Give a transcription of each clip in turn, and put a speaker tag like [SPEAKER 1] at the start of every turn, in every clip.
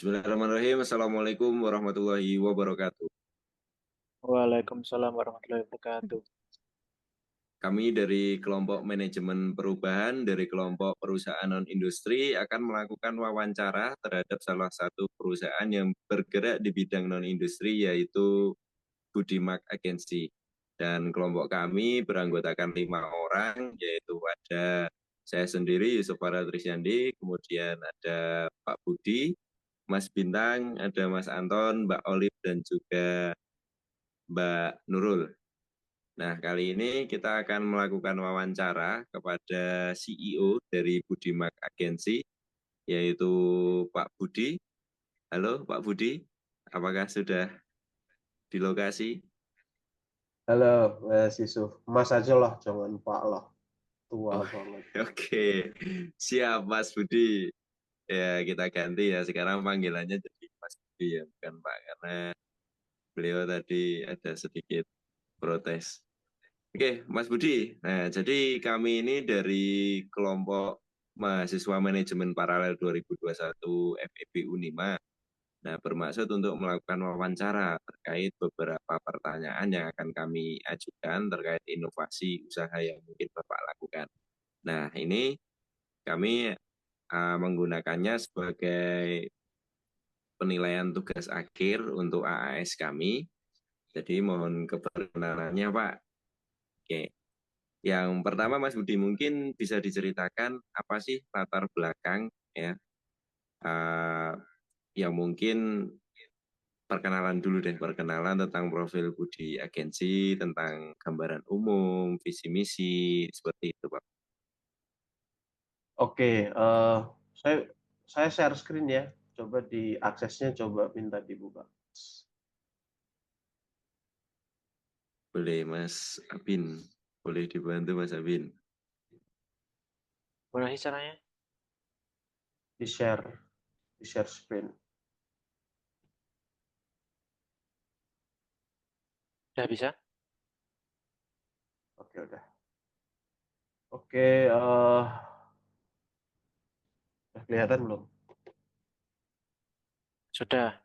[SPEAKER 1] Bismillahirrahmanirrahim. Assalamualaikum warahmatullahi wabarakatuh.
[SPEAKER 2] Waalaikumsalam warahmatullahi wabarakatuh.
[SPEAKER 1] Kami dari kelompok manajemen perubahan dari kelompok perusahaan non-industri akan melakukan wawancara terhadap salah satu perusahaan yang bergerak di bidang non-industri yaitu Budimak Agency. Dan kelompok kami beranggotakan 5 orang, yaitu ada saya sendiri Yusuf Farah Trisyandi, kemudian ada Pak Budi, Mas Bintang, ada Mas Anton, Mbak Olive, dan juga Mbak Nurul. Nah, kali ini kita akan melakukan wawancara kepada CEO dari Budimak Agency, yaitu Pak Budi. Halo Pak Budi, apakah sudah di lokasi?
[SPEAKER 3] Halo, Mas Yusuf. Mas aja lah, jangan Pak lah. Tua
[SPEAKER 1] Oh,
[SPEAKER 3] banget.
[SPEAKER 1] oke. Siap Mas Budi. Ya, kita ganti ya. Sekarang panggilannya jadi Mas Budi ya, bukan Pak. Karena beliau tadi ada sedikit protes. Oke, Mas Budi. Nah, jadi kami ini dari kelompok mahasiswa manajemen paralel 2021 FEB Unima. Nah, bermaksud untuk melakukan wawancara terkait beberapa pertanyaan yang akan kami ajukan terkait inovasi usaha yang mungkin Bapak lakukan. Nah, ini kami menggunakannya sebagai penilaian tugas akhir untuk AAS kami. Jadi mohon keperkenalannya Pak. Oke. Yang pertama Mas Budi mungkin bisa diceritakan apa sih latar belakang ya uh, yang mungkin perkenalan dulu deh, perkenalan tentang profil Budi Agensi, tentang gambaran umum, visi misi seperti itu Pak.
[SPEAKER 3] Oke, saya saya share screen ya. Coba diaksesnya, coba minta dibuka.
[SPEAKER 1] Boleh Mas Abin, boleh dibantu Mas Abin.
[SPEAKER 2] Mana sih caranya?
[SPEAKER 3] Di share screen.
[SPEAKER 2] Udah bisa?
[SPEAKER 3] Oke, udah. Oke, udah kelihatan belum?
[SPEAKER 2] Sudah.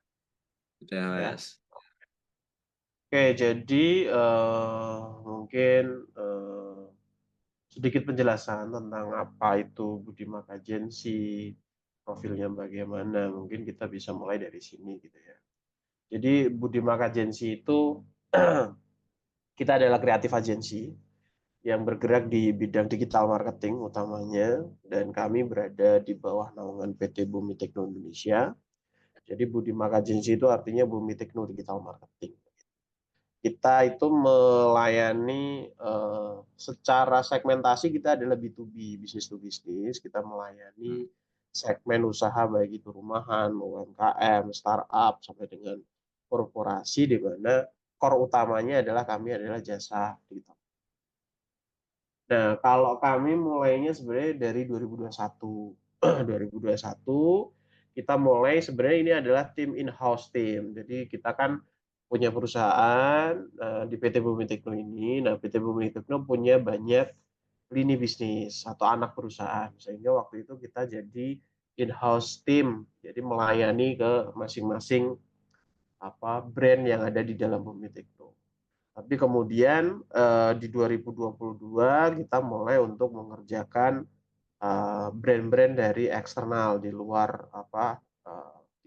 [SPEAKER 1] Sudah
[SPEAKER 3] Ya.
[SPEAKER 1] Mas.
[SPEAKER 3] Oke, jadi mungkin sedikit penjelasan tentang apa itu Budimak Agency, profilnya bagaimana. Mungkin kita bisa mulai dari sini gitu ya. Jadi Budimak Agency itu kita adalah kreatif agency yang bergerak di bidang digital marketing utamanya, dan kami berada di bawah naungan PT Bumi Tekno Indonesia. Jadi Budimak Agency itu artinya Bumi Tekno Digital Marketing. Kita itu melayani secara segmentasi, kita adalah B2B, business to business. Kita melayani segmen usaha baik itu rumahan, UMKM, startup, sampai dengan korporasi, di mana core utamanya adalah kami adalah jasa digital. Nah, kalau kami mulainya sebenarnya dari 2021. 2021 kita mulai, sebenarnya ini adalah tim in-house team. Jadi kita kan punya perusahaan di PT Bumi Tekno ini. Nah, PT Bumi Tekno punya banyak lini bisnis atau anak perusahaan. Sehingga waktu itu kita jadi in-house team. Jadi melayani ke masing-masing brand yang ada di dalam Bumi Tekno. Tapi kemudian di 2022 kita mulai untuk mengerjakan brand-brand dari eksternal di luar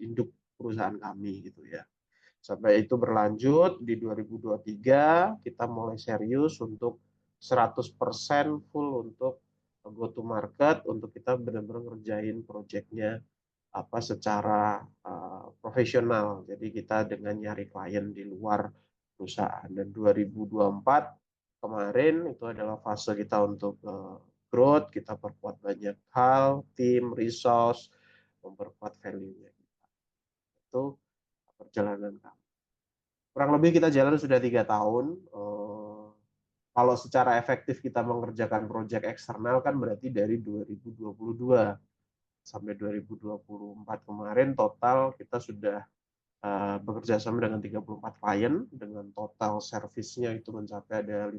[SPEAKER 3] induk perusahaan kami gitu ya. Sampai itu berlanjut di 2023 kita mulai serius untuk 100% full untuk go to market, untuk kita benar-benar ngerjain proyeknya secara profesional. Jadi kita dengan nyari klien di luar perusahaan. Dan 2024 kemarin itu adalah fase kita untuk growth, kita perkuat banyak hal, tim, resource, memperkuat value-nya. Itu perjalanan kami. Kurang lebih kita jalan sudah 3 tahun. Kalau secara efektif kita mengerjakan proyek eksternal kan berarti dari 2022 sampai 2024 kemarin total kita sudah bekerja sama dengan 34 klien, dengan total servisnya itu mencapai ada 50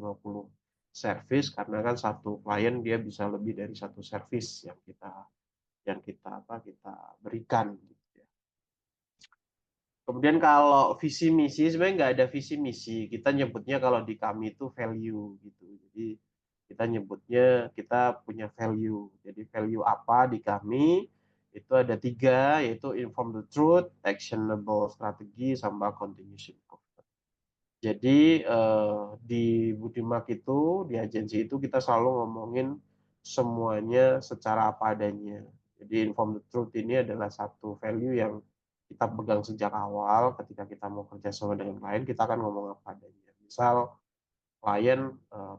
[SPEAKER 3] servis, karena kan satu klien dia bisa lebih dari satu servis yang kita berikan gitu ya. Kemudian kalau visi misi sebenarnya nggak ada visi misi. Kita nyebutnya kalau di kami itu value gitu. Jadi kita nyebutnya kita punya value. Jadi value apa di kami itu ada tiga, yaitu inform the truth, actionable strategi, sama continuous improvement. Jadi di Budimak itu, di agensi itu kita selalu ngomongin semuanya secara apa adanya. Jadi inform the truth ini adalah satu value yang kita pegang sejak awal. Ketika kita mau kerja sama dengan klien, kita akan ngomong apa adanya. Misal klien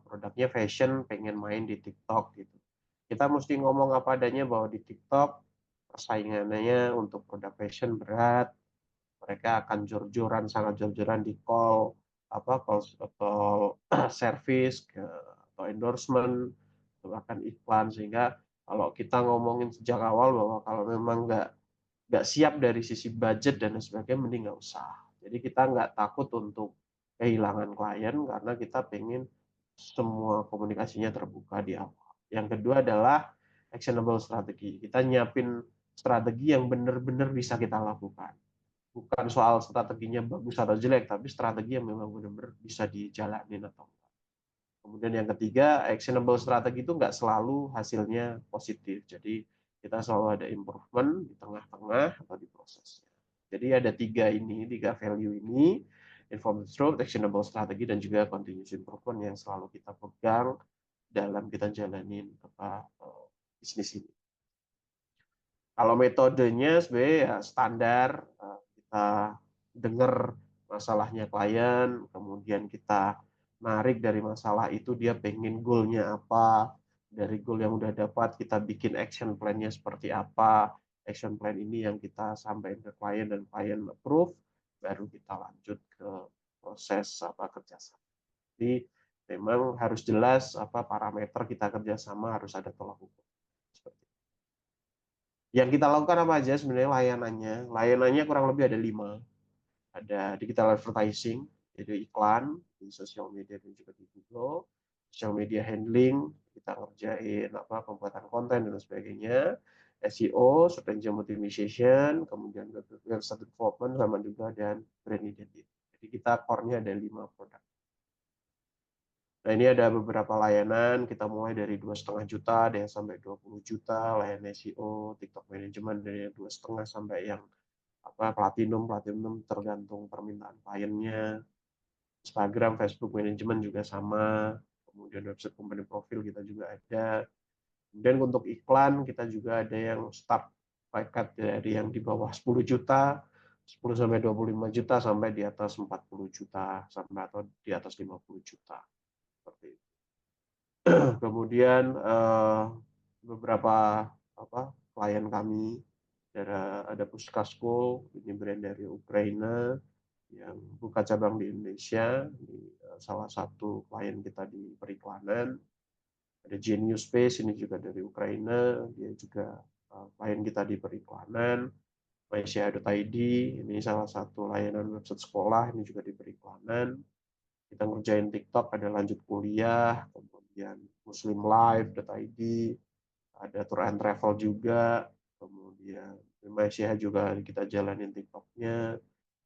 [SPEAKER 3] produknya fashion, pengen main di TikTok gitu. Kita mesti ngomong apa adanya bahwa di TikTok persaingannya untuk produk fashion berat, mereka akan jor-joran, sangat jor-joran di call apa call service atau endorsement bahkan iklan, sehingga kalau kita ngomongin sejak awal bahwa kalau memang nggak siap dari sisi budget dan sebagainya, mending nggak usah. Jadi kita nggak takut untuk kehilangan klien karena kita pengen semua komunikasinya terbuka di awal. Yang kedua adalah actionable strategi. Kita nyiapin strategi yang benar-benar bisa kita lakukan. Bukan soal strateginya bagus atau jelek, tapi strategi yang memang benar-benar bisa dijalanin atau enggak. Kemudian yang ketiga, actionable strategi itu nggak selalu hasilnya positif. Jadi kita selalu ada improvement di tengah-tengah atau di prosesnya. Jadi ada tiga value ini, informed truth, actionable strategi, dan juga continuous improvement yang selalu kita pegang dalam kita jalanin bisnis ini. Kalau metodenya sebenarnya ya standar, kita dengar masalahnya klien, kemudian kita narik dari masalah itu dia pengen goalnya apa, dari goal yang udah dapat kita bikin action plan-nya seperti apa, action plan ini yang kita sampaikan ke klien dan klien approve, baru kita lanjut ke proses kerjasama. Jadi memang harus jelas parameter kita kerjasama, harus ada tolak ukur. Yang kita lakukan apa aja sebenarnya layanannya? Layanannya kurang lebih ada 5. Ada digital advertising, jadi iklan di sosial media dan juga di Google, social media handling, kita ngerjain pembuatan konten dan sebagainya, SEO, search engine optimization, kemudian website development, sama juga dan brand identity. Jadi kita core-nya ada 5 produk. Nah, ini ada beberapa layanan, kita mulai dari 2,5 juta, ada yang sampai 20 juta, layanan SEO, TikTok Management dari 2,5 sampai yang platinum tergantung permintaan kliennya. Instagram, Facebook Management juga sama, kemudian website company profil kita juga ada. Kemudian untuk iklan kita juga ada yang start paket dari yang di bawah 10 juta, 10 sampai 25 juta, sampai di atas 40 juta, sampai atau di atas 50 juta. Seperti itu. Kemudian beberapa klien kami, ada Puskasco, ini brand dari Ukraina yang buka cabang di Indonesia, ini salah satu klien kita di periklanan. Ada Genius Space, ini juga dari Ukraina, dia juga klien kita di periklanan. Malaysia.id, ini salah satu layanan website sekolah, ini juga di periklanan. Kita ngerjain TikTok, ada lanjut kuliah, kemudian muslimlife.id, ada tour and travel juga, kemudian Malaysia juga kita jalanin TikToknya,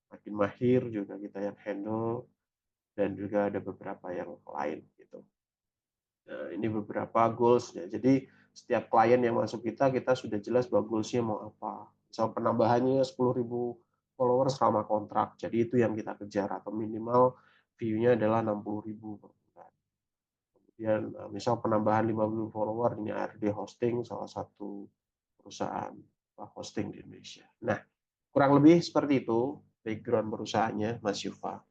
[SPEAKER 3] makin mahir juga kita yang handle, dan juga ada beberapa yang lain gitu. Nah, ini beberapa goals-nya. Jadi setiap klien yang masuk kita sudah jelas bahwa goals-nya mau apa. Misal penambahannya 10.000 followers selama kontrak. Jadi itu yang kita kejar, atau minimal view-nya adalah 60.000 per bulan. Kemudian misal penambahan 50 follower, ini ARD Hosting, salah satu perusahaan hosting di Indonesia. Nah, kurang lebih seperti itu background perusahaannya, Mas Yufa.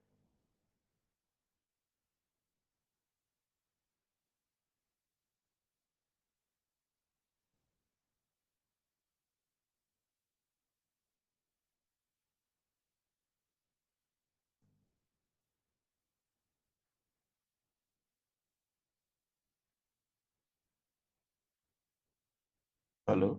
[SPEAKER 3] Halo.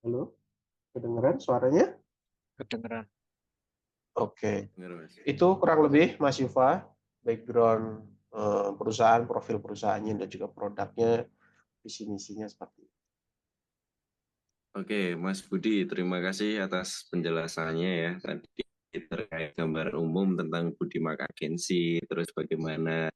[SPEAKER 3] Halo, kedengeran suaranya?
[SPEAKER 2] Kedengeran.
[SPEAKER 3] Oke,
[SPEAKER 1] Dengar, Mas.
[SPEAKER 3] itu kurang lebih Mas Yufa, background perusahaan, profil perusahaannya, dan juga produknya, visi misinya seperti itu.
[SPEAKER 1] Oke, Mas Budi, terima kasih atas penjelasannya ya. Tadi terkait gambaran umum tentang Budimak Agency, terus bagaimana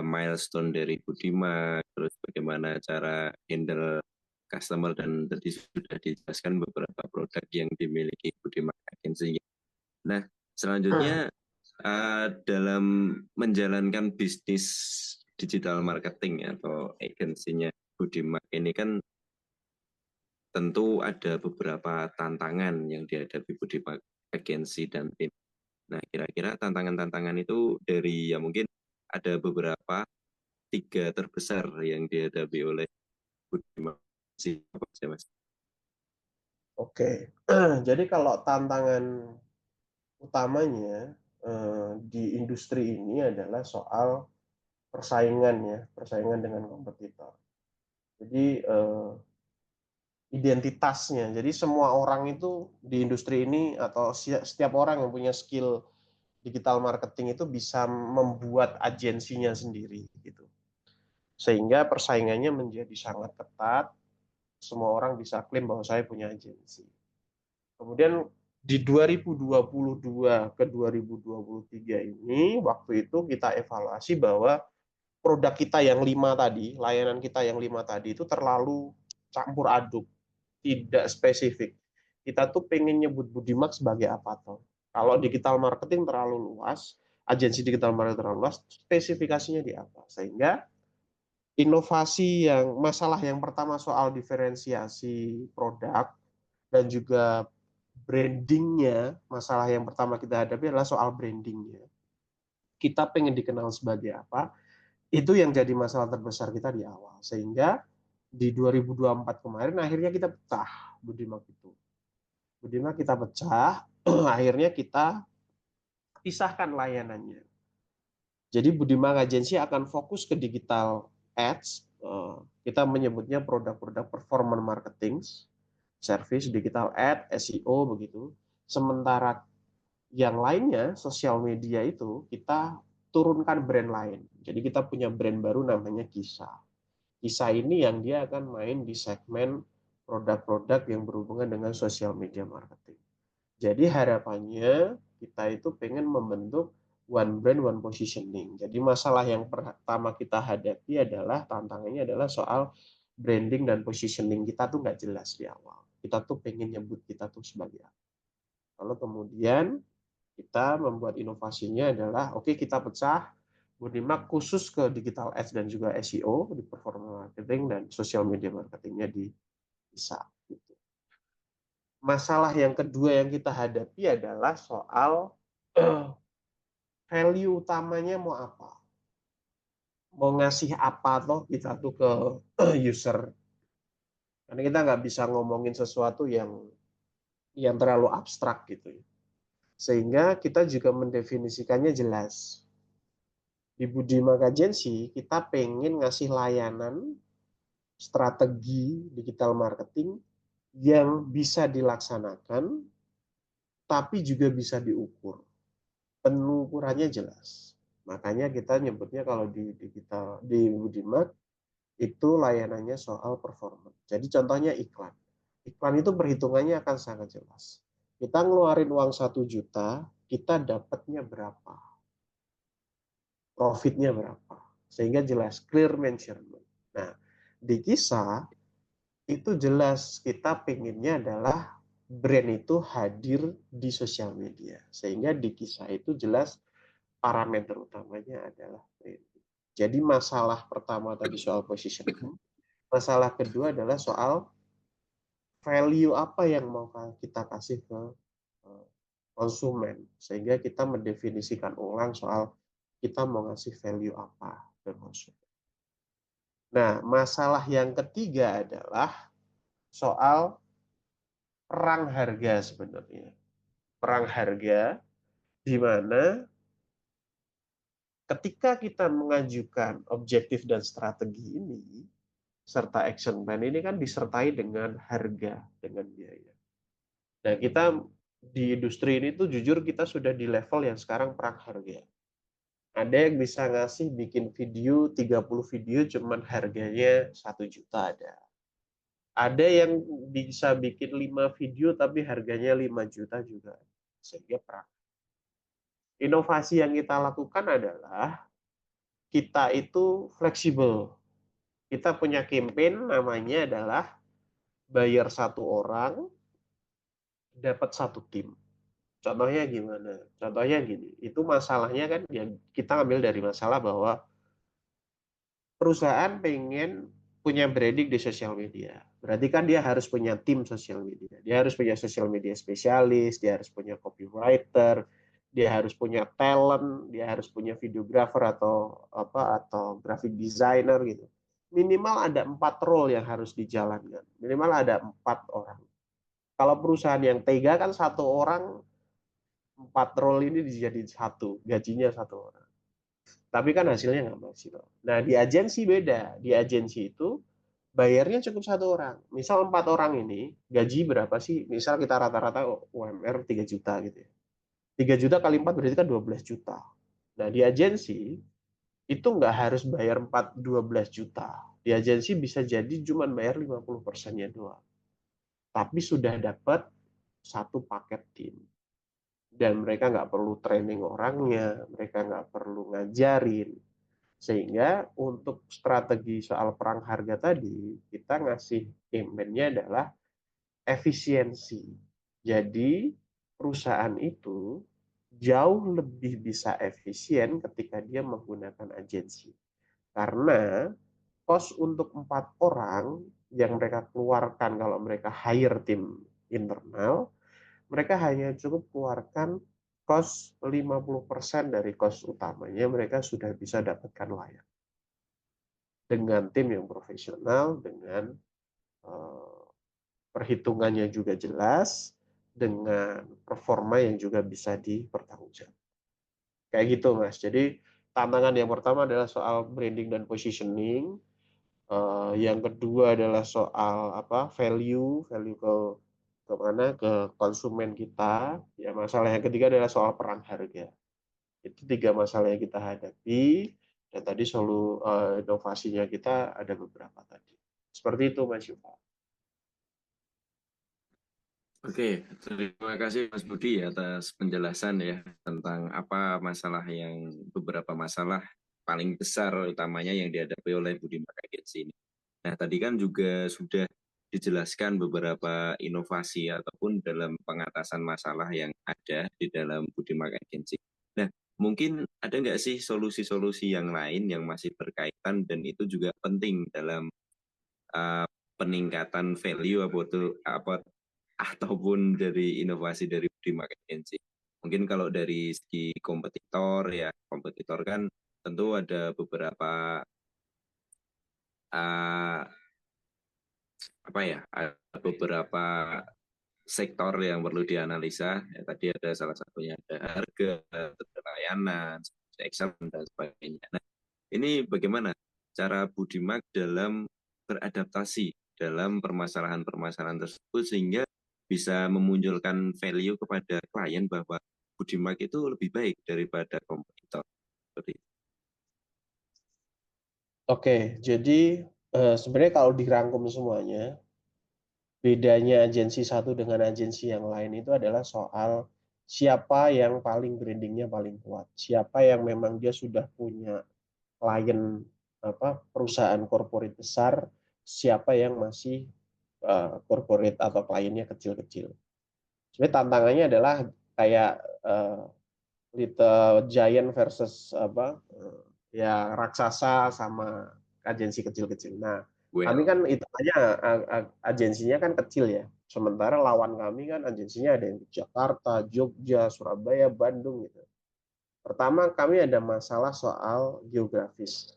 [SPEAKER 1] milestone dari Budimak, terus bagaimana cara handle customer, dan tadi sudah dijelaskan beberapa produk yang dimiliki Budimak Agency. Nah, selanjutnya dalam menjalankan bisnis digital marketing atau agensinya Budimak ini kan tentu ada beberapa tantangan yang dihadapi Budimak Agensi dan tim. Nah, kira-kira tantangan-tantangan itu dari ya mungkin ada beberapa 3 terbesar yang dihadapi oleh Budimak Agensi. Apa saja, Mas?
[SPEAKER 3] Oke, jadi kalau tantangan utamanya di industri ini adalah soal persaingan ya, persaingan dengan kompetitor. Jadi identitasnya. Jadi semua orang itu di industri ini atau setiap orang yang punya skill digital marketing itu bisa membuat agensinya sendiri gitu. Sehingga persaingannya menjadi sangat ketat. Semua orang bisa klaim bahwa saya punya agensi. Kemudian di 2022 ke 2023 ini, waktu itu kita evaluasi bahwa produk kita yang 5 tadi, layanan kita yang 5 tadi itu terlalu campur aduk, tidak spesifik. Kita tuh pengen nyebut Budimak sebagai apa toh? Kalau digital marketing terlalu luas, agensi digital marketing terlalu luas, spesifikasinya di apa? Sehingga inovasi yang masalah yang pertama soal diferensiasi produk dan juga brandingnya, masalah yang pertama kita hadapi adalah soal brandingnya. Kita pengen dikenal sebagai apa? Itu yang jadi masalah terbesar kita di awal. Sehingga di 2024 kemarin akhirnya kita pecah Budimak itu. Budimak kita pecah, akhirnya kita pisahkan layanannya. Jadi Budimak Agency akan fokus ke digital ads. Kita menyebutnya produk-produk performance marketing, service, digital ad, SEO begitu. Sementara yang lainnya, sosial media itu kita turunkan brand lain. Jadi kita punya brand baru namanya Kisah. Kisah ini yang dia akan main di segmen produk-produk yang berhubungan dengan sosial media marketing. Jadi harapannya kita itu pengen membentuk one brand, one positioning. Jadi masalah yang pertama kita hadapi adalah tantangannya adalah soal branding dan positioning kita tuh nggak jelas di awal. Kita tuh pengen nyebut kita tuh sebagai apa. Lalu kemudian kita membuat inovasinya adalah oke, kita pecah Budimak khusus ke digital ads dan juga SEO di performance marketing dan social media marketingnya di bisa. Gitu. Masalah yang kedua yang kita hadapi adalah soal value utamanya mau apa, mau ngasih apa toh kita tuh ke user, karena kita nggak bisa ngomongin sesuatu yang terlalu abstrak gitu ya. Sehingga kita juga mendefinisikannya jelas. Di Budimak Agency kita pengen ngasih layanan strategi digital marketing yang bisa dilaksanakan tapi juga bisa diukur. Pengukurannya jelas. Makanya kita nyebutnya kalau di digital di Budimak itu layanannya soal performance. Jadi contohnya iklan. Iklan itu perhitungannya akan sangat jelas. Kita ngeluarin uang 1 juta, kita dapatnya berapa? Profitnya berapa? Sehingga jelas, clear measurement. Nah, di Kisah itu jelas kita pengennya adalah brand itu hadir di sosial media. Sehingga di Kisah itu jelas parameter utamanya adalah brand. Jadi masalah pertama tadi soal positioning, masalah kedua adalah soal value apa yang mau kita kasih ke konsumen. Sehingga kita mendefinisikan ulang soal kita mau ngasih value apa ke konsumen. Nah, masalah yang ketiga adalah soal perang harga sebenarnya. Perang harga di mana ketika kita mengajukan objektif dan strategi ini, serta action plan ini kan disertai dengan harga, dengan biaya. Nah, kita di industri ini tuh jujur kita sudah di level yang sekarang perang harga. Ada yang bisa ngasih bikin video 30 video cuman harganya 1 juta ada. Ada yang bisa bikin 5 video tapi harganya 5 juta juga. Sehingga perang. Inovasi yang kita lakukan adalah kita itu fleksibel. Kita punya campaign namanya adalah bayar 1 orang dapat 1 tim. Contohnya gimana? Contohnya gini, itu masalahnya kan yang kita ambil dari masalah bahwa perusahaan pengen punya branding di sosial media. Berarti kan dia harus punya tim sosial media. Dia harus punya sosial media spesialis, dia harus punya copywriter, dia harus punya talent, dia harus punya videographer atau graphic designer gitu. Minimal ada 4 role yang harus dijalankan. Minimal ada 4 orang. Kalau perusahaan yang tega kan 1 orang 4 role ini dijadiin satu, gajinya 1 orang. Tapi kan hasilnya nggak maksimal. Nah, di agensi beda. Di agensi itu bayarnya cukup 1 orang. Misal 4 orang ini, gaji berapa sih? Misal kita rata-rata UMR 3 juta gitu ya. 3 juta kali 4 berarti kan 12 juta. Nah, di agensi itu nggak harus bayar 12 juta. Di agensi bisa jadi cuma bayar 50%-nya doang. Tapi sudah dapat satu paket tim. Dan mereka nggak perlu training orangnya, mereka nggak perlu ngajarin. Sehingga untuk strategi soal perang harga tadi, kita ngasih campaign-nya adalah efisiensi. Jadi perusahaan itu jauh lebih bisa efisien ketika dia menggunakan agensi. Karena cost untuk 4 orang yang mereka keluarkan kalau mereka hire tim internal, mereka hanya cukup keluarkan cost 50% dari cost utamanya, mereka sudah bisa dapatkan layak. Dengan tim yang profesional, dengan perhitungannya juga jelas, dengan performa yang juga bisa dipertanggungjawabkan. Kayak gitu, Mas. Jadi tantangan yang pertama adalah soal branding dan positioning. Yang kedua adalah soal value ke mana ke konsumen kita. Ya, masalah yang ketiga adalah soal perang harga. Itu 3 masalah yang kita hadapi. Dan tadi inovasinya kita ada beberapa tadi. Seperti itu, Mas Yufa.
[SPEAKER 1] Oke, terima kasih Mas Budi atas penjelasan ya tentang apa beberapa masalah paling besar utamanya yang dihadapi oleh Budimak Agency ini. Nah, tadi kan juga sudah dijelaskan beberapa inovasi ataupun dalam pengatasan masalah yang ada di dalam Budimak Agency. Nah, mungkin ada nggak sih solusi-solusi yang lain yang masih berkaitan dan itu juga penting dalam uh, peningkatan value ataupun dari inovasi dari Budimak Agency. Mungkin kalau dari segi kompetitor kan tentu ada beberapa uh, ada beberapa sektor yang perlu dianalisa. Ya, tadi ada salah satunya ada harga, ada layanan, excellence dan sebagainya. Nah, ini bagaimana cara Budimak dalam beradaptasi dalam permasalahan-permasalahan tersebut sehingga bisa memunculkan value kepada klien bahwa Budimak itu lebih baik daripada kompetitor. Seperti itu.
[SPEAKER 3] Oke, jadi sebenarnya kalau dirangkum semuanya, bedanya agensi satu dengan agensi yang lain itu adalah soal siapa yang paling brandingnya paling kuat, siapa yang memang dia sudah punya klien perusahaan corporate besar, siapa yang masih corporate atau kliennya kecil-kecil. Sebenarnya tantangannya adalah kayak Little Giant versus ya raksasa sama agensi kecil-kecil. Nah, kami
[SPEAKER 1] Well,
[SPEAKER 3] kan itu aja agensinya kan kecil ya. Sementara lawan kami kan agensinya ada yang di Jakarta, Jogja, Surabaya, Bandung gitu. Pertama, kami ada masalah soal geografis.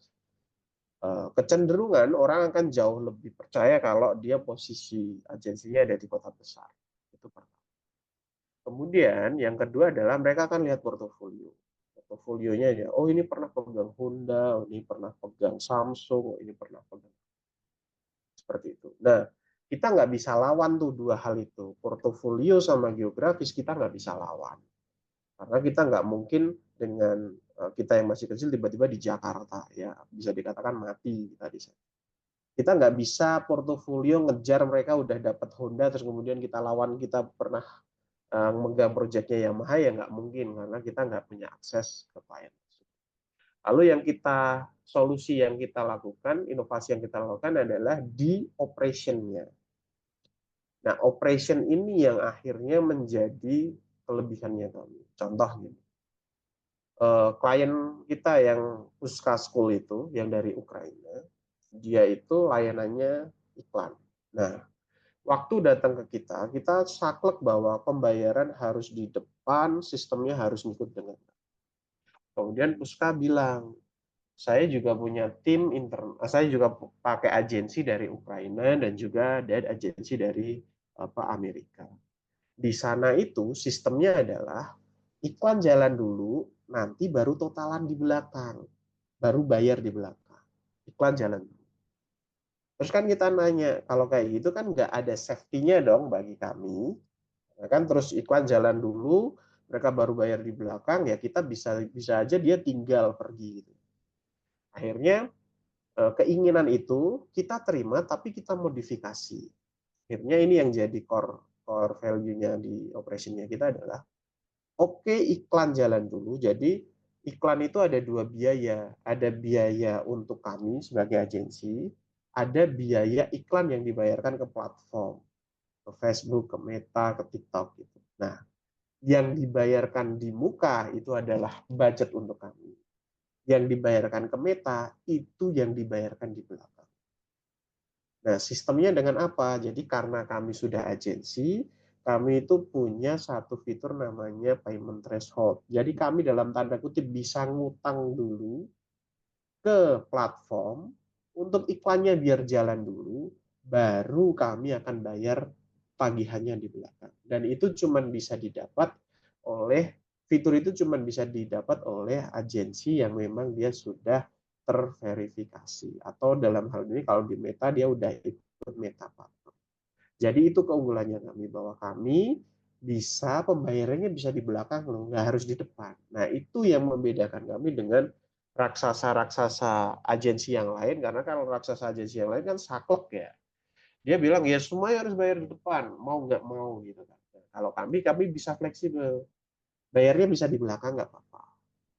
[SPEAKER 3] Kecenderungan orang akan jauh lebih percaya kalau dia posisi agensinya ada di kota besar. Itu pertama. Kemudian yang kedua adalah mereka akan lihat portofolio. Portofolionya ya, oh ini pernah pegang Honda, oh ini pernah pegang Samsung, oh ini pernah pegang. Nah, kita nggak bisa lawan tuh dua hal itu. Portofolio sama geografis kita nggak bisa lawan. Karena kita nggak mungkin dengan kita yang masih kecil tiba-tiba di Jakarta, ya bisa dikatakan mati kita di sana. Kita nggak bisa portofolio ngejar mereka udah dapat Honda terus kemudian kita lawan, kita pernah megang proyeknya Yamaha, ya nggak mungkin karena kita nggak punya akses ke klien. Lalu solusi yang kita lakukan, inovasi yang kita lakukan adalah di operationnya. Nah, operation ini yang akhirnya menjadi kelebihannya kami. Contoh nih, klien kita yang Puska School itu, yang dari Ukraina, dia itu layanannya iklan. Nah, waktu datang ke kita saklek bahwa pembayaran harus di depan, sistemnya harus ngikut dengan. Kemudian Puska bilang, saya juga punya tim intern, saya juga pakai agensi dari Ukraina dan juga dari agensi dari Amerika. Di sana itu sistemnya adalah iklan jalan dulu, nanti baru totalan di belakang, baru bayar di belakang. Iklan jalan dulu. Terus kan kita nanya, kalau kayak gitu kan nggak ada safety-nya dong bagi kami. Ya kan, terus iklan jalan dulu, mereka baru bayar di belakang, ya kita bisa aja dia tinggal pergi gitu. Akhirnya keinginan itu kita terima, tapi kita modifikasi. Akhirnya ini yang jadi core value-nya di operation-nya kita adalah, oke, iklan jalan dulu. Jadi iklan itu ada dua biaya. Ada biaya untuk kami sebagai agensi, ada biaya iklan yang dibayarkan ke platform, ke Facebook, ke Meta, ke TikTok gitu. Nah, yang dibayarkan di muka itu adalah budget untuk kami. Yang dibayarkan ke Meta itu yang dibayarkan di belakang. Nah, sistemnya dengan apa? Jadi karena kami sudah agensi, kami itu punya satu fitur namanya payment threshold. Jadi kami dalam tanda kutip bisa ngutang dulu ke platform untuk iklannya biar jalan dulu, baru kami akan bayar tagihannya di belakang. Dan itu cuma bisa didapat oleh fitur itu cuma bisa didapat oleh agensi yang memang dia sudah terverifikasi, atau dalam hal ini kalau di Meta dia udah ikut Meta Partner. Jadi itu keunggulannya kami, bahwa kami bisa pembayarannya bisa di belakang loh, nggak harus di depan. Nah, itu yang membedakan kami dengan raksasa-raksasa agensi yang lain, karena kalau raksasa agensi yang lain kan saklek ya. Dia bilang ya semuanya harus bayar di depan, mau nggak mau gitu kan. Nah, kalau kami bisa fleksibel, bayarnya bisa di belakang nggak apa-apa.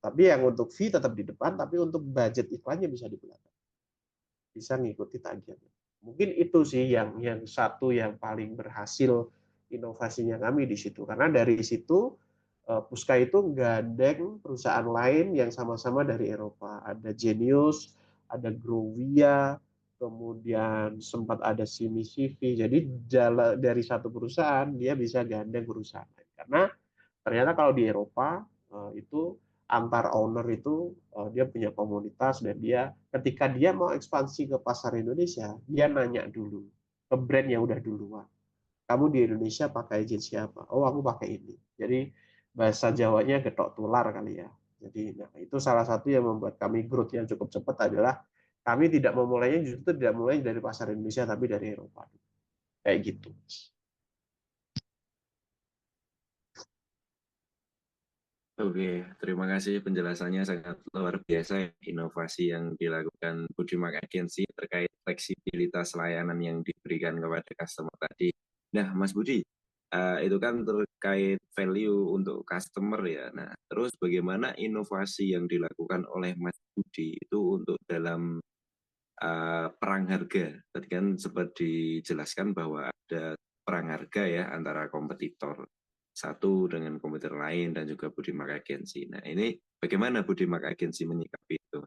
[SPEAKER 3] Tapi yang untuk fee tetap di depan, tapi untuk budget iklannya bisa di belakang. Bisa ngikuti tagihan. Mungkin itu sih yang satu yang paling berhasil inovasinya kami di situ. Karena dari situ Puska itu gandeng perusahaan lain yang sama-sama dari Eropa. Ada Genius, ada Grovia, kemudian sempat ada Simi CV. Jadi dari satu perusahaan dia bisa gandeng perusahaan lain. Karena ternyata kalau di Eropa itu antar owner itu dia punya komunitas, dan dia ketika dia mau ekspansi ke pasar Indonesia, dia nanya dulu ke brand yang udah duluan. Kamu di Indonesia pakai agensi apa? Oh, aku pakai ini. Jadi bahasa Jawanya getok tular kali ya. Jadi nah, itu salah satu yang membuat kami growth yang cukup cepat adalah kami tidak memulainya, justru tidak mulai dari pasar Indonesia tapi dari Eropa. Kayak gitu.
[SPEAKER 1] Oke, terima kasih penjelasannya sangat luar biasa ya, inovasi yang dilakukan Budimak Agency terkait fleksibilitas layanan yang diberikan kepada customer tadi. Nah, Mas Budi, itu kan terkait value untuk customer ya. Nah, terus bagaimana inovasi yang dilakukan oleh Mas Budi itu untuk dalam perang harga? Tadi kan sempat dijelaskan bahwa ada perang harga ya antara kompetitor satu dengan komputer lain dan juga Budimak Agency. Nah, ini bagaimana Budimak Agency menyikapi itu?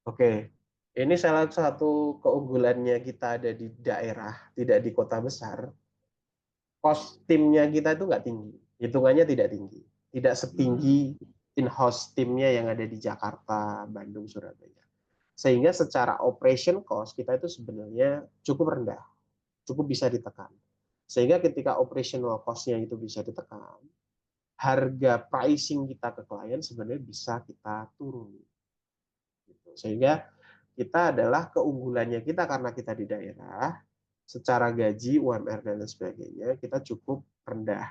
[SPEAKER 3] Oke, ini salah satu keunggulannya kita ada di daerah, tidak di kota besar. Cost timnya kita itu nggak tinggi, hitungannya tidak tinggi, tidak setinggi in-house timnya yang ada di Jakarta, Bandung, Surabaya. Sehingga secara operation cost kita itu sebenarnya cukup rendah, cukup bisa ditekan. Sehingga ketika operational cost-nya itu bisa ditekan, harga pricing kita ke klien sebenarnya bisa kita turun. Sehingga kita adalah keunggulannya kita karena kita di daerah, secara gaji, UMR dan lain sebagainya kita cukup rendah.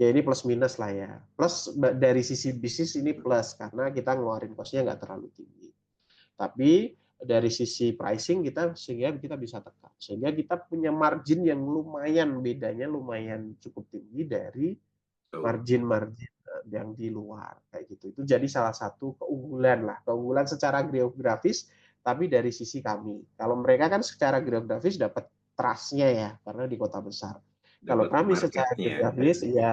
[SPEAKER 3] Ya ini plus minus lah ya. Plus dari sisi bisnis ini plus karena kita ngeluarin costnya nggak terlalu tinggi. Tapi dari sisi pricing kita sehingga kita bisa tekan. Sehingga kita punya margin yang lumayan bedanya lumayan cukup tinggi dari margin-margin yang di luar kayak gitu. Itu jadi salah satu keunggulan lah, keunggulan secara geografis tapi dari sisi kami. Kalau mereka kan secara geografis dapat trust-nya ya karena di kota besar. Kalau
[SPEAKER 1] dapat
[SPEAKER 3] kami secara
[SPEAKER 1] marketnya.
[SPEAKER 3] geografis ya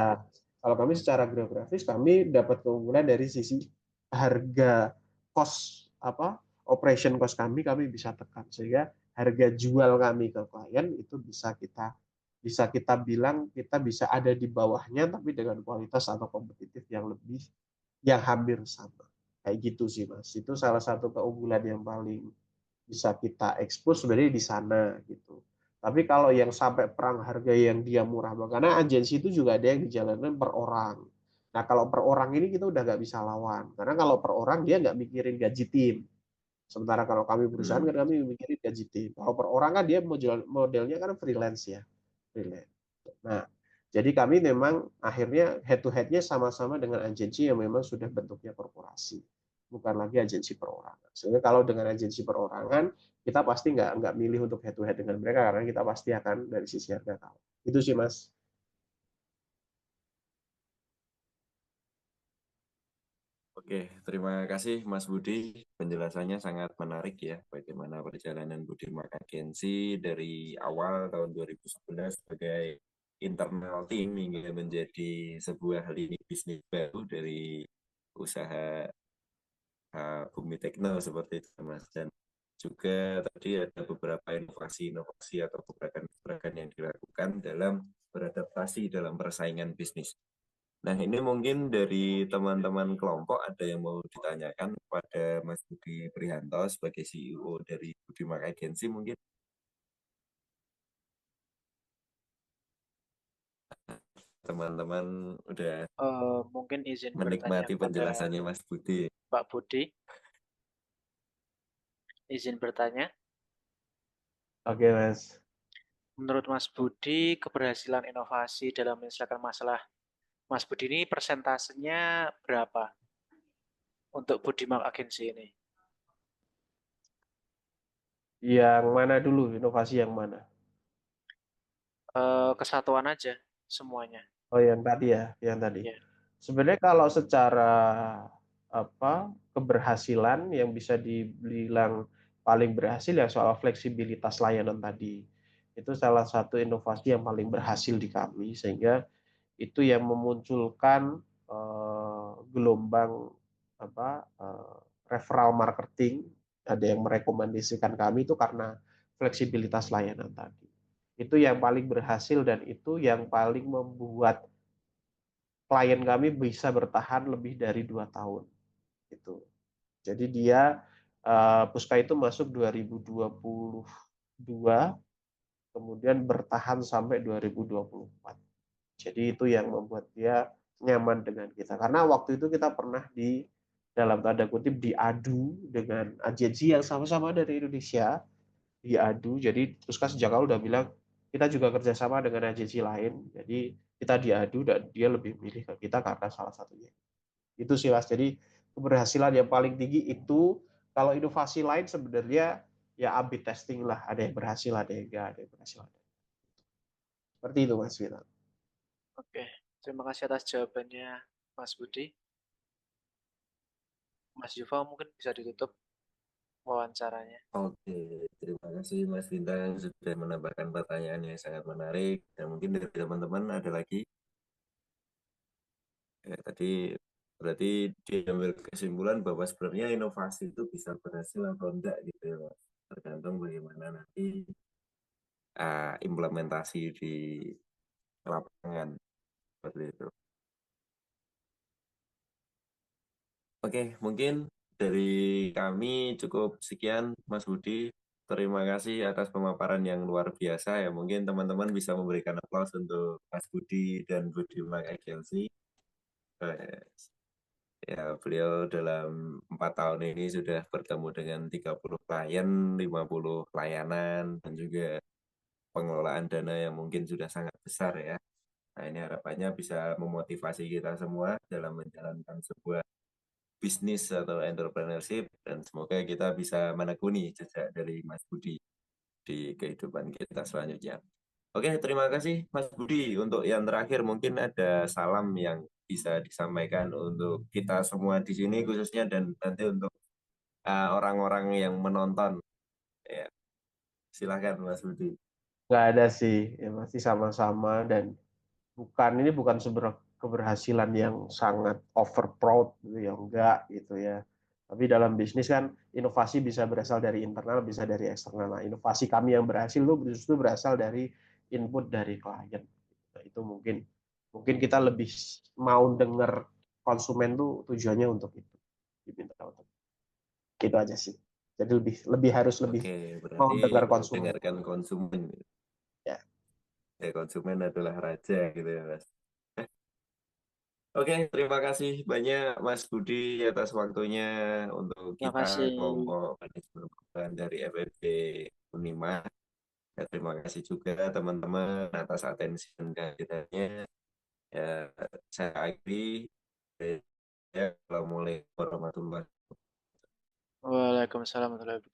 [SPEAKER 3] kalau kami secara geografis kami dapat keunggulan dari sisi harga cost apa operation cost kami bisa tekan sehingga harga jual kami ke klien itu bisa kita bilang kita bisa ada di bawahnya tapi dengan kualitas atau kompetitif yang lebih yang hampir sama kayak gitu sih Mas. Itu salah satu keunggulan yang paling bisa kita expose sebenarnya di sana gitu. Tapi kalau yang sampai perang harga yang dia murah banget, karena agensi itu juga ada yang dijalankan per orang. Nah kalau per orang ini kita udah nggak bisa lawan, karena kalau per orang dia nggak mikirin gaji tim. Sementara kalau kami perusahaan kan kami mikirin gaji tim. Kalau per orang kan dia modelnya kan freelance ya, freelance. Nah jadi kami memang akhirnya head to headnya sama-sama dengan agensi yang memang sudah bentuknya korporasi bukan lagi agensi perorangan. Sehingga kalau dengan agensi perorangan, kita pasti nggak milih untuk head to head dengan mereka karena kita pasti akan dari sisi harga kalah. Itu sih Mas.
[SPEAKER 1] Oke, terima kasih Mas Budi. Penjelasannya sangat menarik ya, bagaimana perjalanan Budi Mark Agency dari awal tahun 2011 sebagai internal team hingga menjadi sebuah lini bisnis baru dari usaha Bumi Tekno seperti itu Mas. Dan juga tadi ada beberapa inovasi-inovasi atau gebrakan-gebrakan yang dilakukan dalam beradaptasi dalam persaingan bisnis. Nah, ini mungkin dari teman-teman kelompok ada yang mau ditanyakan kepada Mas Budi Prihanto sebagai CEO dari Budi Mark Agency mungkin teman-teman udah
[SPEAKER 2] Mungkin izin bertanya
[SPEAKER 1] menikmati
[SPEAKER 2] kepada
[SPEAKER 1] penjelasannya Mas Budi.
[SPEAKER 2] Pak Budi. Izin bertanya,
[SPEAKER 3] Oke Mas.
[SPEAKER 2] menurut Mas Budi, keberhasilan inovasi dalam menyelesaikan masalah Mas Budi ini persentasenya berapa untuk Budi Mark Agency ini?
[SPEAKER 3] Yang mana dulu? Inovasi yang mana?
[SPEAKER 2] Kesatuan aja semuanya.
[SPEAKER 3] Oh yang tadi ya, yang tadi.
[SPEAKER 2] Ya.
[SPEAKER 3] Sebenarnya kalau secara apa keberhasilan yang bisa dibilang paling berhasil ya soal fleksibilitas layanan tadi. Itu salah satu inovasi yang paling berhasil di kami sehingga itu yang memunculkan gelombang apa referral marketing ada yang merekomendasikan kami itu karena fleksibilitas layanan tadi itu yang paling berhasil dan itu yang paling membuat klien kami bisa bertahan lebih dari 2 tahun itu jadi dia Puska itu masuk 2022 kemudian bertahan sampai 2024. Jadi itu yang membuat dia nyaman dengan kita. Karena waktu itu kita pernah di dalam tanda kutip diadu dengan agensi yang sama-sama dari Indonesia, diadu. Jadi Puskas sejak awal udah bilang kita juga kerjasama dengan agensi lain. Jadi kita diadu dan dia lebih milih ke kita karena salah satunya. Itu sih Mas. Jadi keberhasilan yang paling tinggi itu kalau inovasi lain sebenarnya ya A/B testing lah. Ada yang berhasil, ada yang enggak, ada yang berhasil. Seperti itu Mas Vita.
[SPEAKER 2] Oke, terima kasih atas jawabannya Mas Budi. Mas Yuval mungkin bisa ditutup wawancaranya.
[SPEAKER 1] Oke, terima kasih Mas Bintang sudah menambahkan pertanyaan yang sangat menarik dan mungkin dari teman-teman ada lagi. Ya, tadi berarti diambil kesimpulan bahwa sebenarnya inovasi itu bisa berhasil atau enggak gitu ya, Mas. Tergantung bagaimana nanti implementasi di lapangan seperti itu. Oke, mungkin dari kami cukup sekian, Mas Budi. Terima kasih atas pemaparan yang luar biasa ya. Mungkin teman-teman bisa memberikan aplaus untuk Mas Budi dan Budi Mark Agency. Ya, beliau dalam 4 tahun ini sudah bertemu dengan 30 klien, 50 layanan, dan juga pengelolaan dana yang mungkin sudah sangat besar ya. Nah, ini harapannya bisa memotivasi kita semua dalam menjalankan sebuah bisnis atau entrepreneurship, dan semoga kita bisa menekuni jejak dari Mas Budi di kehidupan kita selanjutnya. Oke, terima kasih Mas Budi. Untuk yang terakhir mungkin ada salam yang bisa disampaikan untuk kita semua di sini khususnya, dan nanti untuk orang-orang yang menonton. Ya, silakan Mas Budi.
[SPEAKER 3] Nggak ada sih, ya masih sama-sama, dan ini bukan sebuah keberhasilan yang sangat over proud gitu ya, enggak gitu ya. Tapi dalam bisnis kan inovasi bisa berasal dari internal, bisa dari eksternal. Nah, inovasi kami yang berhasil itu justru berasal dari input dari klien. Nah, itu mungkin mungkin kita lebih mau dengar konsumen tuh tujuannya untuk itu, diminta untuk itu aja sih. Jadi lebih harus lebih
[SPEAKER 1] Oke,
[SPEAKER 3] mau
[SPEAKER 1] berarti
[SPEAKER 3] dengar konsumen.
[SPEAKER 1] dengarkan konsumen.
[SPEAKER 3] Ya,
[SPEAKER 1] Ya, konsumen adalah raja gitu ya, Mas. Oke, terima kasih banyak Mas Budi atas waktunya untuk
[SPEAKER 2] Terima
[SPEAKER 1] kita
[SPEAKER 2] kasih.
[SPEAKER 1] kelompok manajemen dari FEB Unima. Ya, terima kasih juga teman-teman atas atensi dan kehadirannya. Ya, saya akhiri. Ya, Assalamualaikum warahmatullahi wabarakatuh.
[SPEAKER 2] Waalaikumsalam warahmatullahi wabarakatuh.